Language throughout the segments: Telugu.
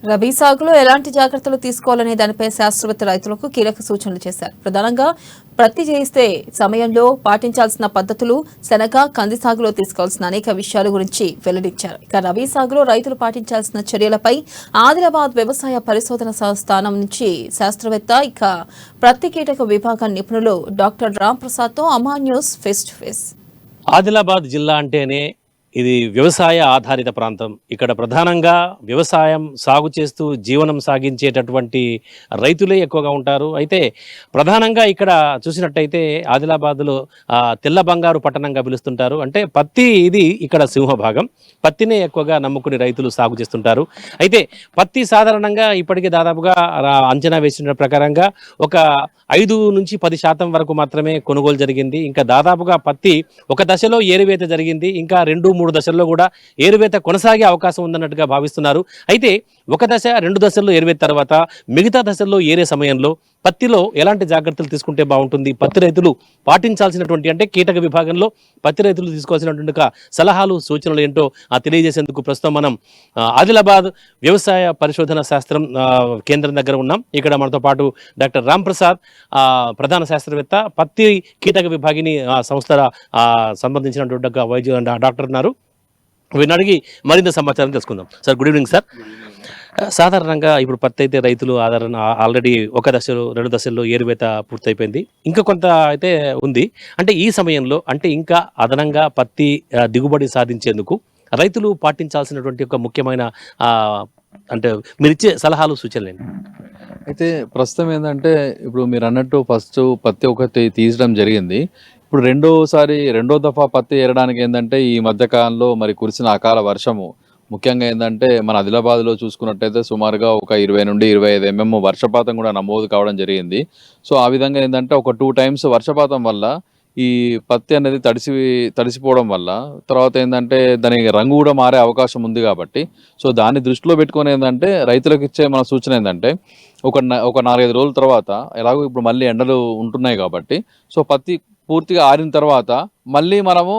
రబీ సాగులో ఎలాంటి జాగ్రత్తలు తీసుకోవాలనే దానిపై శాస్త్రవేత్త రైతులకు కీలక సూచనలు చేశారు. ప్రధానంగా ప్రత్తి చేసే సమయంలో పాటించాల్సిన పద్ధతులు, శనగ, కంది సాగులో తీసుకోవాల్సిన అనేక విషయాల గురించి వెల్లడించారు. ఇక రబీ సాగులో రైతులు పాటించాల్సిన చర్యలపై ఆదిలాబాద్ వ్యవసాయ పరిశోధన సంస్థానం నుంచి శాస్త్రవేత్త, ఇక ప్రత్తి కీటక విభాగం నిపుణులు డాక్టర్ రామ్ ప్రసాద్ తో అమా news face to face. Adilabad జిల్లా అంటేనే ఇది వ్యవసాయ ఆధారిత ప్రాంతం. ఇక్కడ ప్రధానంగా వ్యవసాయం సాగు చేస్తూ జీవనం సాగించేటటువంటి రైతులే ఎక్కువగా ఉంటారు. అయితే ప్రధానంగా ఇక్కడ చూసినట్టయితే ఆదిలాబాద్లో తెల్ల బంగారు పట్టణంగా పిలుస్తుంటారు. అంటే పత్తి ఇది ఇక్కడ సింహభాగం. పత్తినే ఎక్కువగా నమ్ముకుని రైతులు సాగు చేస్తుంటారు. అయితే పత్తి సాధారణంగా ఇప్పటికే దాదాపుగా అంచనా వేసిన ప్రకారంగా ఒక 5 నుంచి 10% వరకు మాత్రమే కొనుగోలు జరిగింది. ఇంకా దాదాపుగా పత్తి ఒక దశలో ఏరువేత జరిగింది. ఇంకా 2-3 దశల్లో కూడా ఏరువేత కొనసాగే అవకాశం ఉందన్నట్టుగా భావిస్తున్నారు. అయితే ఒక దశ 2 దశల్లో ఏరువేత తర్వాత మిగతా దశల్లో ఏరే సమయంలో పత్తిలో ఎలాంటి జాగ్రత్తలు తీసుకుంటే బాగుంటుంది, పత్తి రైతులు పాటించాల్సినటువంటి అంటే కీటక విభాగంలో పత్తి రైతులు తీసుకోవాల్సినటువంటి సలహాలు, సూచనలు ఏంటో తెలియజేసేందుకు ప్రస్తుతం మనం ఆదిలాబాద్ వ్యవసాయ పరిశోధన శాస్త్రం కేంద్రం దగ్గర ఉన్నాం. ఇక్కడ మనతో పాటు డాక్టర్ రామ్ ప్రసాద్ ప్రధాన శాస్త్రవేత్త, పత్తి కీటక విభాగిని సంస్థ సంబంధించినటువంటి వైద్య డాక్టర్ ఉన్నారు. వీరిని అడిగి మరింత సమాచారం తెలుసుకుందాం. Sir, good evening sir. సాధారణంగా ఇప్పుడు పత్తి అయితే రైతులు ఆల్రెడీ ఒక దశలో 2 దశల్లో ఏరువేత పూర్తయిపోయింది. ఇంకా కొంత అయితే ఉంది. అంటే ఈ సమయంలో అంటే ఇంకా అదనంగా పత్తి దిగుబడి సాధించేందుకు రైతులు పాటించాల్సినటువంటి ఒక ముఖ్యమైన అంటే మీరు ఇచ్చే సలహాలు, సూచనలు ఏంటి? అయితే ప్రస్తుతం ఏంటంటే ఇప్పుడు మీరు అన్నట్టు ఫస్ట్ పత్తి ఒకటి తీసడం జరిగింది. ఇప్పుడు రెండో దఫా పత్తి ఏరడానికి ఏంటంటే ఈ మధ్యకాలంలో మరి కురిసిన అకాల వర్షము ముఖ్యంగా ఏంటంటే మన ఆదిలాబాద్లో చూసుకున్నట్టయితే సుమారుగా ఒక 20 నుండి 25 mm వర్షపాతం కూడా నమోదు కావడం జరిగింది. సో ఆ విధంగా ఏంటంటే ఒక 2 times వర్షపాతం వల్ల ఈ పత్తి అనేది తడిసిపోవడం వల్ల తర్వాత ఏంటంటే దాని రంగు కూడా మారే అవకాశం ఉంది. కాబట్టి సో దాన్ని దృష్టిలో పెట్టుకొని ఏంటంటే రైతులకు ఇచ్చే మన సూచన ఏంటంటే ఒక 4-5 రోజుల తర్వాత ఎలాగో ఇప్పుడు మళ్ళీ ఎండలు ఉంటున్నాయి కాబట్టి సో పత్తి పూర్తిగా ఆరిన తర్వాత మళ్ళీ మనము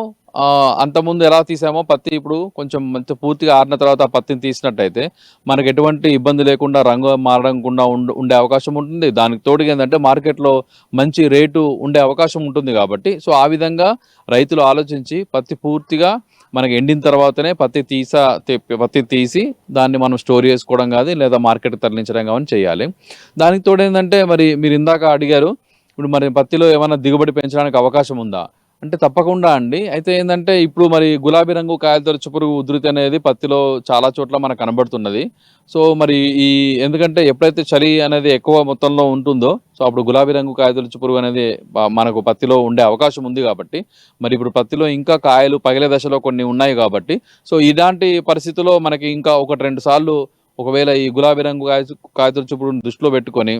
అంతకుముందు ఎలా తీసామో పత్తి ఇప్పుడు కొంచెం మంచి పూర్తిగా ఆరిన తర్వాత ఆ పత్తిని తీసినట్టయితే మనకు ఎటువంటి ఇబ్బంది లేకుండా రంగు మారకుండా ఉండే అవకాశం ఉంటుంది. దానికి తోడుగా ఏంటంటే మార్కెట్లో మంచి రేటు ఉండే అవకాశం ఉంటుంది. కాబట్టి సో ఆ విధంగా రైతులు ఆలోచించి పత్తి పూర్తిగా మనకి ఎండిన తర్వాతనే పత్తి తీసి దాన్ని మనం స్టోర్ చేసుకోవడం కానీ లేదా మార్కెట్కి తరలించడం కానీ చేయాలి. దానికి తోడు ఏంటంటే మరి మీరు ఇందాక అడిగారు, ఇప్పుడు మరి పత్తిలో ఏమైనా దిగుబడి పెంచడానికి అవకాశం ఉందా అంటే తప్పకుండా అండి. అయితే ఏంటంటే ఇప్పుడు మరి గులాబీ రంగు కాయతొలుచు పురుగు ఉధృతి అనేది పత్తిలో చాలా చోట్ల మనకు కనబడుతున్నది. సో మరి ఎందుకంటే ఎప్పుడైతే చలి అనేది ఎక్కువ మొత్తంలో ఉంటుందో సో అప్పుడు గులాబీ రంగు కాయతొలుచు పురుగు అనేది మనకు పత్తిలో ఉండే అవకాశం ఉంది. కాబట్టి మరి ఇప్పుడు పత్తిలో ఇంకా కాయలు పగిలే దశలో కొన్ని ఉన్నాయి. కాబట్టి సో ఇలాంటి పరిస్థితుల్లో మనకి ఇంకా 1-2 సార్లు ఒకవేళ ఈ గులాబీ రంగు కాయతొలుచు పురుగును దృష్టిలో పెట్టుకొని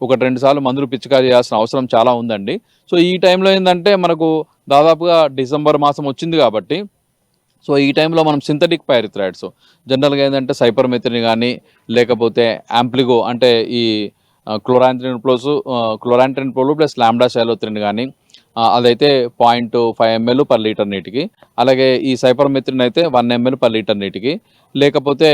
1-2 సార్లు మందులు పిచికారీ చేయాల్సిన అవసరం చాలా ఉందండి. సో ఈ టైంలో ఏంటంటే మనకు దాదాపుగా డిసెంబర్ మాసం వచ్చింది. కాబట్టి సో ఈ టైంలో మనం సింథటిక్ పైరిథ్రాయిడ్స్ జనరల్గా ఏంటంటే సైపర్మెథ్రిన్ కానీ లేకపోతే యాంప్లిగో అంటే ఈ క్లోరాంట్రిన్ ప్లస్ లాంబ్డా షైలోత్రిన్ కానీ అదైతే 0.5 ml per లీటర్ నీటికి, అలాగే ఈ సైపర్మెథ్రిన్ అయితే 1 ml per లీటర్ నీటికి, లేకపోతే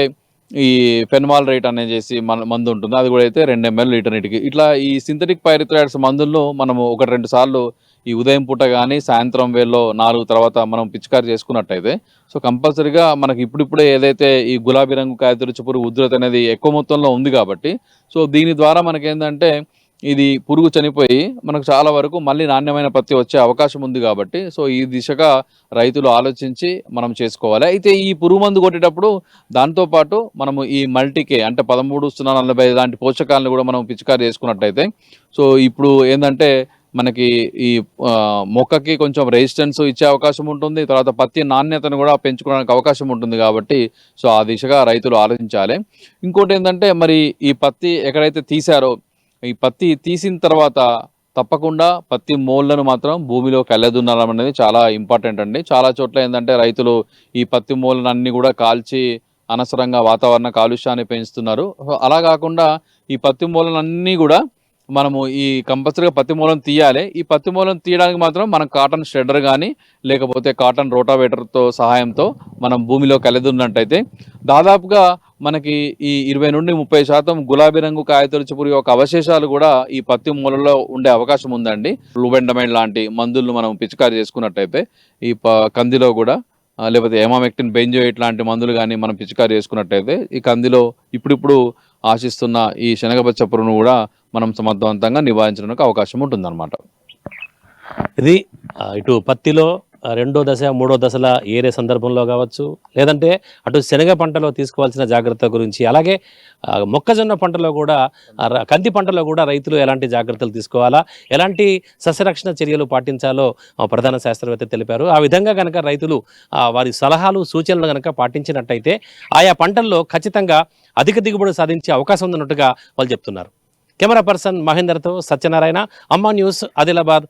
ఈ ఫెన్మాల్ రేట్ అనేసి మందు ఉంటుంది, అది కూడా అయితే 2 ml లీటర్ నీటికి. ఇట్లా ఈ సింథటిక్ పైరిథ్రాయిడ్స్ మందుల్లో మనము 1-2 సార్లు ఈ ఉదయం పూట కానీ సాయంత్రం వేళలో 4 తర్వాత మనం పిచికారి చేసుకున్నట్టయితే సో కంపల్సరీగా మనకి ఇప్పుడిప్పుడే ఏదైతే ఈ గులాబీ రంగు కాయతొలుచు పురుగు ఉధృతి అనేది ఎక్కువ మొత్తంలో ఉంది. కాబట్టి సో దీని ద్వారా మనకేంటంటే ఇది పురుగు చనిపోయి మనకు చాలా వరకు మళ్ళీ నాణ్యమైన పత్తి వచ్చే అవకాశం ఉంది. కాబట్టి సో ఈ దిశగా రైతులు ఆలోచించి మనం చేసుకోవాలి. అయితే ఈ పురుగు మందు కొట్టేటప్పుడు దాంతోపాటు మనము ఈ మల్టీకే అంటే 13-0-40 లాంటి పోషకాలను కూడా మనం పిచికారి చేసుకున్నట్టయితే సో ఇప్పుడు ఏంటంటే మనకి ఈ మొక్కకి కొంచెం రెసిస్టెన్స్ ఇచ్చే అవకాశం ఉంటుంది. తర్వాత పత్తి నాణ్యతను కూడా పెంచుకోవడానికి అవకాశం ఉంటుంది. కాబట్టి సో ఆ దిశగా రైతులు ఆలోచించాలి. ఇంకోటి ఏంటంటే మరి ఈ పత్తి ఎక్కడైతే తీశారో ఈ పత్తి తీసిన తర్వాత తప్పకుండా పత్తి మోళ్ళను మాత్రం భూమిలోకి వెళ్ళదున్నడం అనేది చాలా ఇంపార్టెంట్ అండి. చాలా చోట్ల ఏంటంటే రైతులు ఈ పత్తి మోళ్ళను అన్ని కూడా కాల్చి అనవసరంగా వాతావరణ కాలుష్యాన్ని పెంచుతున్నారు. అలా కాకుండా ఈ పత్తి మూలలన్నీ కూడా మనము ఈ కంపల్సరీగా పత్తి మూలం తీయాలి. ఈ పత్తి మూలం తీయడానికి మాత్రం మనం కాటన్ షెడ్డర్ కానీ లేకపోతే కాటన్ రోటావేటర్తో సహాయంతో మనం భూమిలో కలిదున్నట్టయితే దాదాపుగా మనకి ఈ 20 నుండి 30% గులాబీ రంగు కాయతొలుచు పురుగు యొక్క అవశేషాలు కూడా ఈ పత్తి మూలలో ఉండే అవకాశం ఉందండి. లూబెండమైన్ లాంటి మందులను మనం పిచికారి చేసుకున్నట్టయితే ఈ కందిలో కూడా లేకపోతే ఎమామెక్టిన్ బెంజోయిట్ లాంటి మందులు కానీ మనం పిచికారి చేసుకున్నట్టయితే ఈ కందిలో ఇప్పుడిప్పుడు ఆశిస్తున్న ఈ శనగపచ్చ పురుగును కూడా మనం సమర్థవంతంగా నివారించడానికి అవకాశం ఉంటుందన్నమాట. ఇది ఇటు పత్తిలో రెండో దశ మూడో దశల ఏరే సందర్భంలో కావచ్చు, లేదంటే అటు శనగ పంటలో తీసుకోవాల్సిన జాగ్రత్త గురించి, అలాగే మొక్కజొన్న పంటలో కూడా కంది పంటలో కూడా రైతులు ఎలాంటి జాగ్రత్తలు తీసుకోవాలా, ఎలాంటి సస్యరక్షణ చర్యలు పాటించాలో ప్రధాన శాస్త్రవేత్త తెలిపారు. ఆ విధంగా కనుక రైతులు వారి సలహాలు సూచనలు కనుక పాటించినట్టయితే ఆయా పంటల్లో ఖచ్చితంగా అధిక దిగుబడి సాధించే అవకాశం ఉన్నట్టుగా వాళ్ళు చెప్తున్నారు. కెమెరా పర్సన్ మహేందర్తో సత్యనారాయణ, అమ్మా న్యూస్, ఆదిలాబాద్.